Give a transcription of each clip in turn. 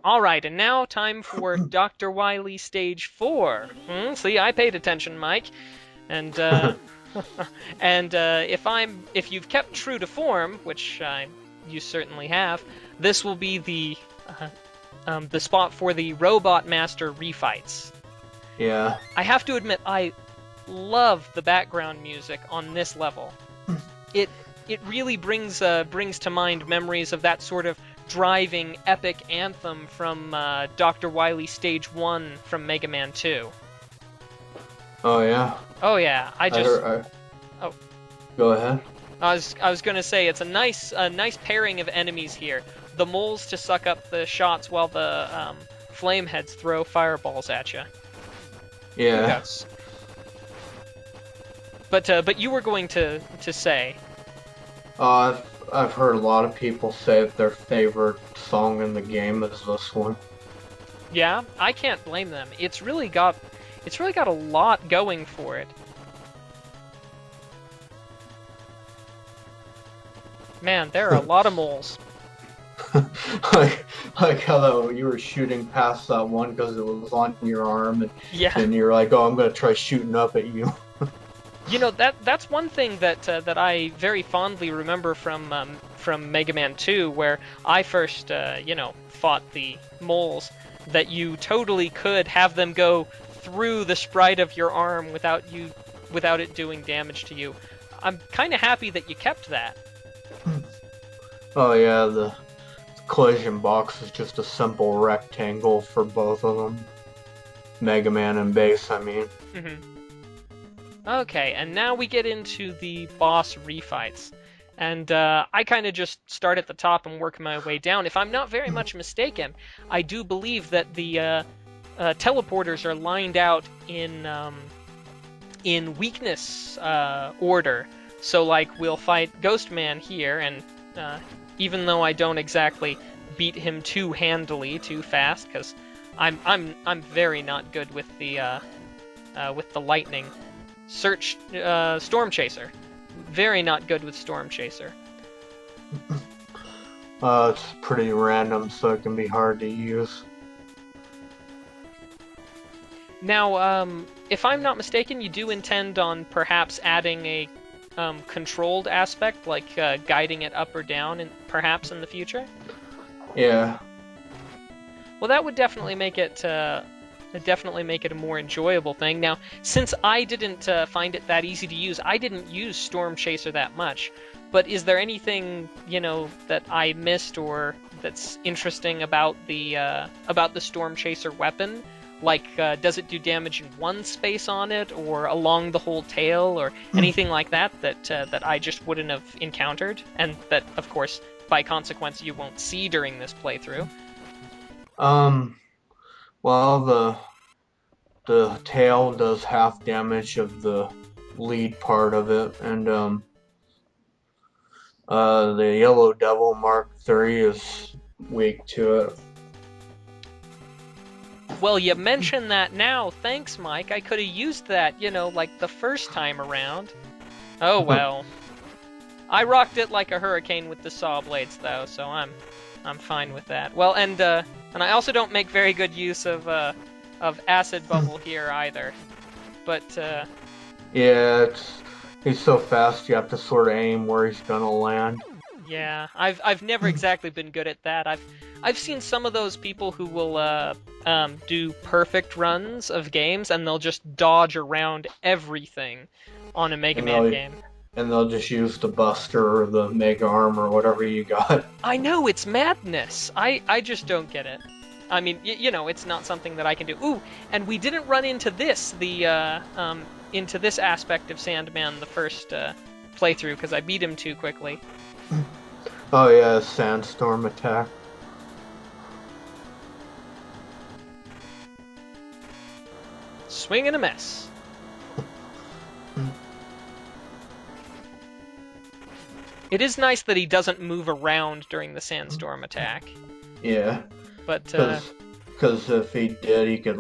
Alright, and now time for Dr. Wily Stage 4. See, I paid attention, Mike. And, if you've kept true to form, which you certainly have, this will be the spot for the Robot Master refights. Yeah. I have to admit, I love the background music on this level. It really brings to mind memories of that sort of driving epic anthem from Dr. Wily Stage 1 from Mega Man 2. Oh yeah. Oh yeah, Oh. Go ahead. I was gonna say it's a nice pairing of enemies here. The moles to suck up the shots while the flame heads throw fireballs at you. Yeah. Yes. But you were going to say. I've heard a lot of people say that their favorite song in the game is this one. Yeah, I can't blame them. It's really got a lot going for it. Man, there are a lot of moles. like how you were shooting past that one because it was on your arm, and Yeah. and you're like, oh, I'm gonna try shooting up at you. You know, that's one thing that I very fondly remember from Mega Man 2, where I first fought the moles. That you totally could have them go through the sprite of your arm without it doing damage to you. I'm kind of happy that you kept that. Oh yeah, the collision box is just a simple rectangle for both of them. Mega Man and Base, I mean. Okay, and now we get into the boss refights. And I kind of just start at the top and work my way down. If I'm not very much mistaken, I do believe that the teleporters are lined out in weakness order. So, like, we'll fight Ghost Man here, and even though I don't exactly beat him too handily, too fast, because I'm very not good with the lightning. Storm Chaser. Very not good with Storm Chaser. It's pretty random, so it can be hard to use. Now, if I'm not mistaken, you do intend on perhaps adding a controlled aspect, like guiding it up or down, perhaps in the future? Yeah. Well, that would definitely make it a more enjoyable thing. Now, since I didn't find it that easy to use, I didn't use Storm Chaser that much. But is there anything, that I missed or that's interesting about the Storm Chaser weapon? Like, does it do damage in one space on it, or along the whole tail, or anything like that that I just wouldn't have encountered, and that, of course, by consequence, you won't see during this playthrough? Well, the tail does half damage of the lead part of it, and the Yellow Devil Mark III is weak to it. Well, you mention that now. Thanks, Mike. I could have used that, like the first time around. Oh well. I rocked it like a hurricane with the saw blades, though, so I'm fine with that. Well, and I also don't make very good use of Acid Bubble here either. But yeah, he's so fast you have to sort of aim where he's gonna land. Yeah, I've never exactly been good at that. I've seen some of those people who will do perfect runs of games, and they'll just dodge around everything on a Mega Man game. And they'll just use the Buster or the Mega Arm or whatever you got. I know, it's madness. I just don't get it. I mean, it's not something that I can do. Ooh, and we didn't run into this, into this aspect of Sandman the first playthrough, because I beat him too quickly. Oh yeah, Sandstorm attack. Swing and a miss. It is nice that he doesn't move around during the Sandstorm attack. Yeah. But because if he did, he could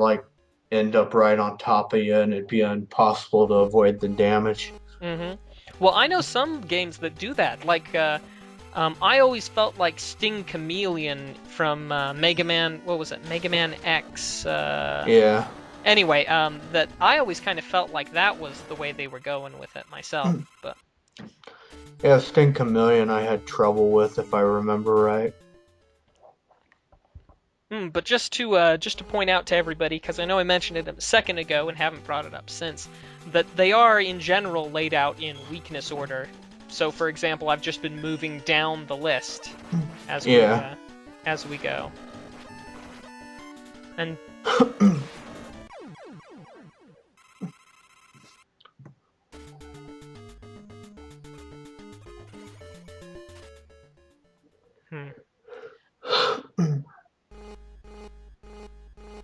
end up right on top of you, and it'd be impossible to avoid the damage. Well, I know some games that do that, like I always felt like Sting Chameleon from Mega Man, what was it, Mega Man X? Yeah. Anyway, that I always kind of felt like that was the way they were going with it myself, but... Yeah, Sting Chameleon I had trouble with, if I remember right. But just to point out to everybody, because I know I mentioned it a second ago and haven't brought it up since, that they are in general laid out in weakness order. So, for example, I've just been moving down the list as we go. And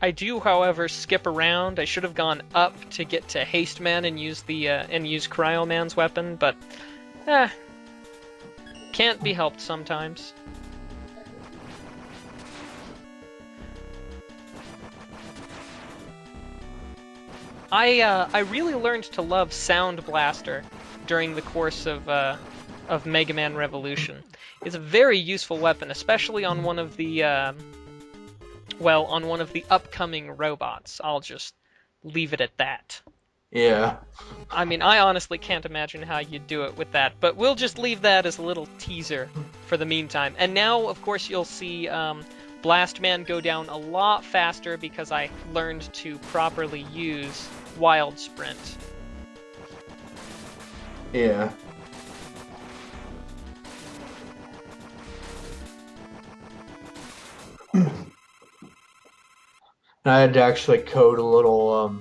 I do, however, skip around. I should have gone up to get to Haste Man and use the use Cryo Man's weapon, but can't be helped sometimes. I really learned to love Sound Blaster during the course of Mega Man Revolution. It's a very useful weapon, especially on one of the on one of the upcoming robots. I'll just leave it at that. Yeah. I mean, I honestly can't imagine how you'd do it with that, but we'll just leave that as a little teaser for the meantime. And now, of course, you'll see Blast Man go down a lot faster because I learned to properly use Wild Sprint. Yeah. I had to actually code a little,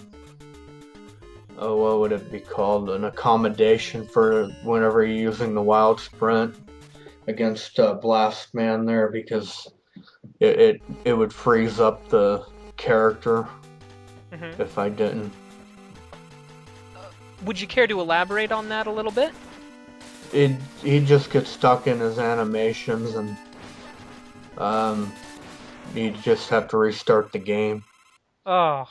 what would it be called? An accommodation for whenever you're using the Wild Sprint against Blast Man there, because it would freeze up the character if I didn't. Would you care to elaborate on that a little bit? He just gets stuck in his animations, and you just have to restart the game. Oh.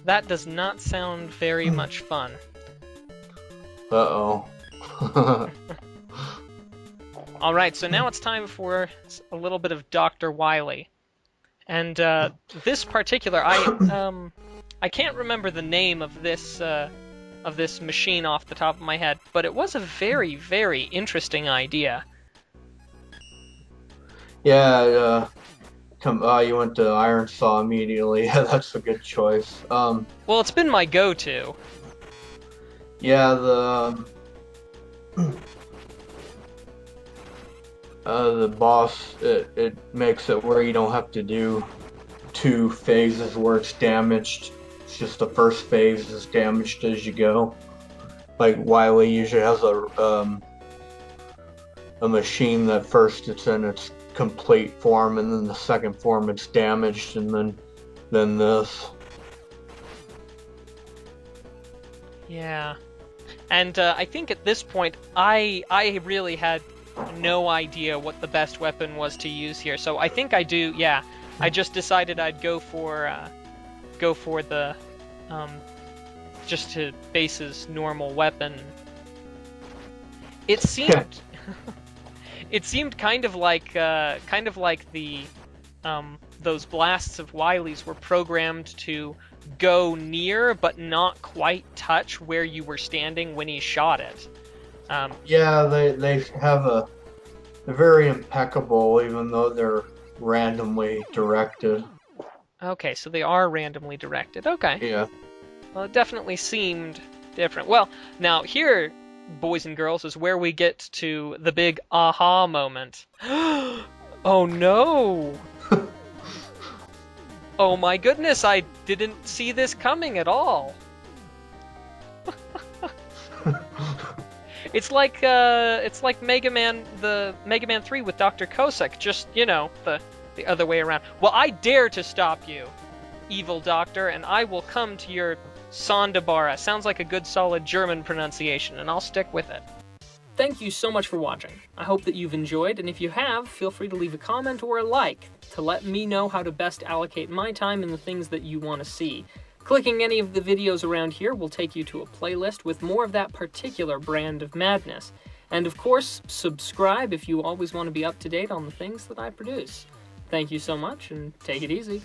That does not sound very much fun. Uh-oh. Alright, so now it's time for a little bit of Dr. Wily. And this particular, I can't remember the name of this machine off the top of my head, but it was a very, very interesting idea. Yeah, you went to Iron Saw immediately. Yeah, that's a good choice. Well, it's been my go-to. Yeah, the boss, it makes it where you don't have to do 2 phases where it's damaged. It's just the first phase is damaged as you go. Like Wily usually has a machine that first it's in its complete form, and then the second form it's damaged, and then this. Yeah. And I think at this point I really had no idea what the best weapon was to use here. So I think I do, yeah. I just decided I'd go for the just to base's normal weapon. It seemed it seemed kind of like the those blasts of Wily's were programmed to go near but not quite touch where you were standing when he shot it. Yeah, they have they're very impeccable, even though they're randomly directed. Okay, so they are randomly directed. Okay. Yeah. Well, it definitely seemed different. Well, now here, boys and girls, is where we get to the big aha moment. Oh no! Oh my goodness, I didn't see this coming at all. It's like Mega Man, the Mega Man 3 with Dr. Kosek, just, you know, the other way around. Well, I dare to stop you, evil doctor, and I will come to your Sonderbara. Sounds like a good solid German pronunciation, and I'll stick with it. Thank you so much for watching. I hope that you've enjoyed, and if you have, feel free to leave a comment or a like to let me know how to best allocate my time and the things that you want to see. Clicking any of the videos around here will take you to a playlist with more of that particular brand of madness. And of course, subscribe if you always want to be up to date on the things that I produce. Thank you so much, and take it easy.